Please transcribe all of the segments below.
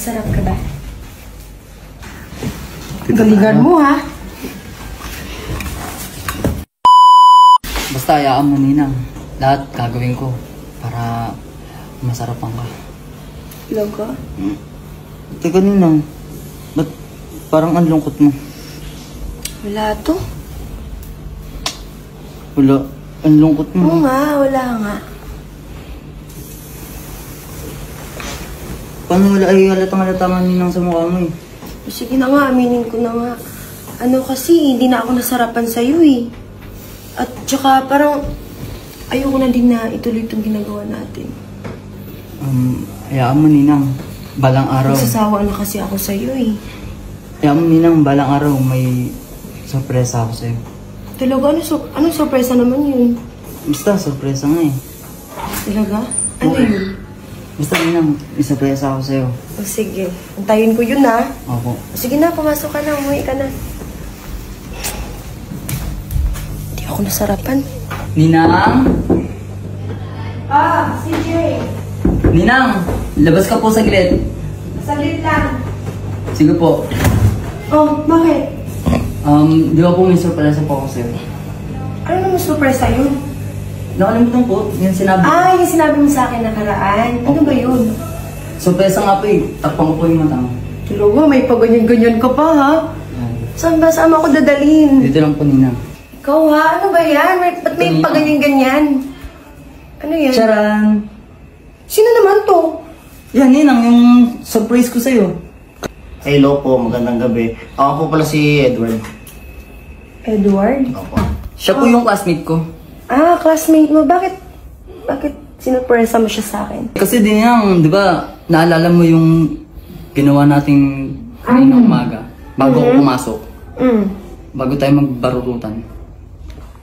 Masarap ka ba? Galingan mo, ha? Basta hayaan mo, Ninang. Lahat gagawin ko para masarapan ka. Logo? Teka, Ninang. Ba't parang ang lungkot mo? Wala to. Wala. Ang lungkot mo. Oo nga, wala nga. Paano wala? Ay, halatang-halata nga, Ninang, sa mukha mo eh. Sige na nga, aminin ko na nga. Ano kasi, hindi na ako nasarapan sa'yo eh. At tsaka parang ayoko na din na ituloy itong ginagawa natin. Hayaan mo, Ninang. Balang araw. Nagsasawa na kasi ako sa'yo eh. Hayaan mo, Ninang. Balang araw may sorpresa ako sa'yo. Talaga? Anong sorpresa naman yun? Basta, sorpresa nga eh. Talaga? Ano Okay. yun? Basta, Ninang. May sorpresa ako sa'yo. O sige, antayin ko yun ha. Opo. Sige na, pumasok ka na, umuwi ka na. Hindi ako nasarapan. Ninang! CJ! Ninang! Labas ka po saglit. Saglit lang. Sige po. Oh, bakit? Di ba po may sorpresa po ako sa'yo? Ano naman sorpresa yun? Nakalimutan po. Yung sinabi. Yung sinabi mo sa akin nakaraan. Ano ba yun? Sorpresa nga po eh. Takpang ko po yung mata mo. Talaga, may paganyan-ganyan ka pa ha? Saan ba? Saan mo ako dadalhin? Dito lang po, Ninang. Ikaw ha? Ano ba yan? Ba't may paganyan-ganyan? Ano yan? Charan! Sino naman to? Yan, Ninang. Yung surprise ko sa'yo. Hello po, magandang gabi. Ako po pala si Edward. Edward? Opo. Siya po yung classmate ko. Classmate mo. Bakit sinurpresa mo siya sa akin? Kasi din Ninang, di ba, naalala mo yung ginawa nating kaninang umaga bago ako pumasok. Bago tayo magbarurutan.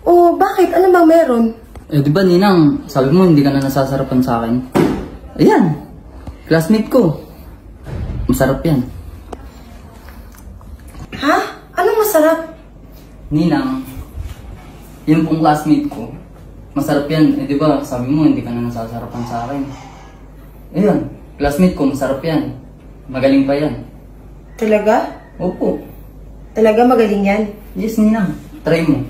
Oh, bakit? Ano bang meron? Eh, di ba, Ninang, sabi mo hindi ka na nasasarapan sa akin. Ayan, classmate ko. Masarap yan. Ha? Anong masarap? Ninang, yung pong classmate ko, masarap yan. Eh, di ba, sabi mo hindi ka na nasasarapan sa akin. Ayan, classmate ko, masarap yan. Magaling pa yan. Talaga? Opo. Talaga magaling yan? Yes, Ninang. Try mo.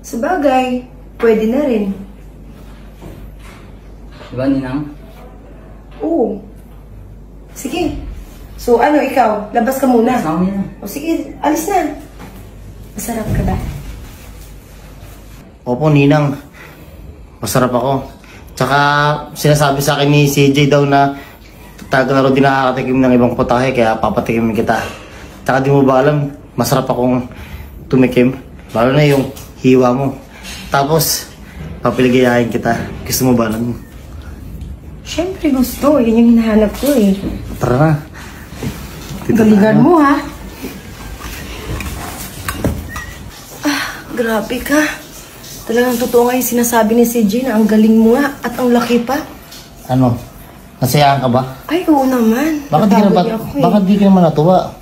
Sabagay, pwede na rin. Di ba, Ninang? Oo. Sige. So, ano ikaw? Labas ka muna. Sa amin na. O sige, alis na. Masarap ka ba? Opo, Ninang. Masarap ako. Tsaka sinasabi sa akin ni CJ daw na tagal na rin din nakakatikim ng ibang putahe kaya papatikimin kita. Tsaka di mo ba alam, masarap akong tumikim. Lalo na yung hiwa mo. Tapos, papiligayahin kita. Gusto mo ba alam? Siyempre gusto. Yan yung hinahanap ko eh. Tara na. Galingan mo ha. Grabe ka. Talagang totoo nga yung sinasabi ni CJ na ang galing mo nga at ang laki pa. Ano? Nasayahan ka ba? Ay, oo naman. Bakit di ka naman natuwa?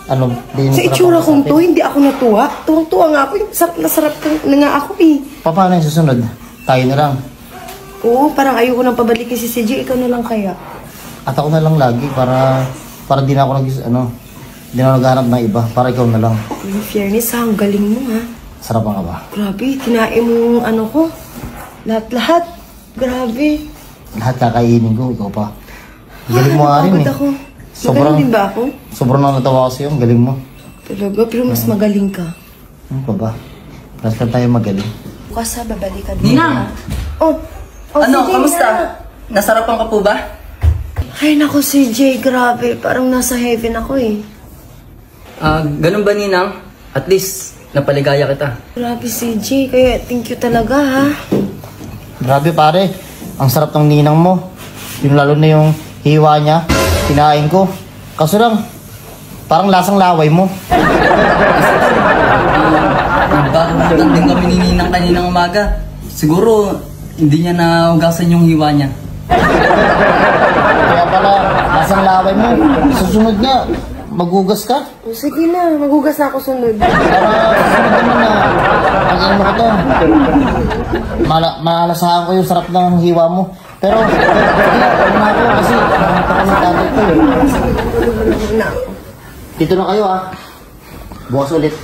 Ano? Sa itsura kong to, hindi ako natuwa. Tuwang-tuwa nga ako. Nasarap na nga ako eh. Paano yung susunod? Tayo na lang. Oo, parang ayoko nang pabalikin si CJ. Ikaw na lang kaya. At ako na lang lagi para di na ako di na naghahanap ng iba. Para ikaw na lang. In fairness ha, ang galing mo ha. Sarapan ka ba? Grabe, kinain mo yung ano ko. Lahat-lahat. Grabe. Lahat kakainin ko, ikaw pa. Galing mo nga rin eh. Ako. Magaling din ba ako? Sobrang natawa ko sa'yo, ang galing mo. Talaga, pero mas magaling ka. Ano pa ba? Plus lang tayo magaling. Bukas ha, babalikan mo. Ninang! Ano, CJ, kamusta? na. Nasarapan ka po ba? Ay naku, CJ, grabe. Parang nasa heaven ako eh. Ganun ba, Ninang? At least, napaligaya kita. Grabe, CJ. Kaya thank you talaga ha. Grabe pare, ang sarap ng ninang mo. Yung lalo na yung hiwa niya, kinain ko. Kaso lang, parang lasang laway mo. Nagbarutan din kami ni Ninang kaninang umaga. Siguro, hindi niya nahugasan yung hiwa niya. Kaya pala, lasang laway mo. Susunod na, magugas ka. O, sige na, magugas na ako sunod. Para susunod naman na, ano ko to. Maalasahan ko yung sarap ng hiwa mo. Pero, sige na, ako kasi muna ako. Dito na kayo ah. Bukas ulit.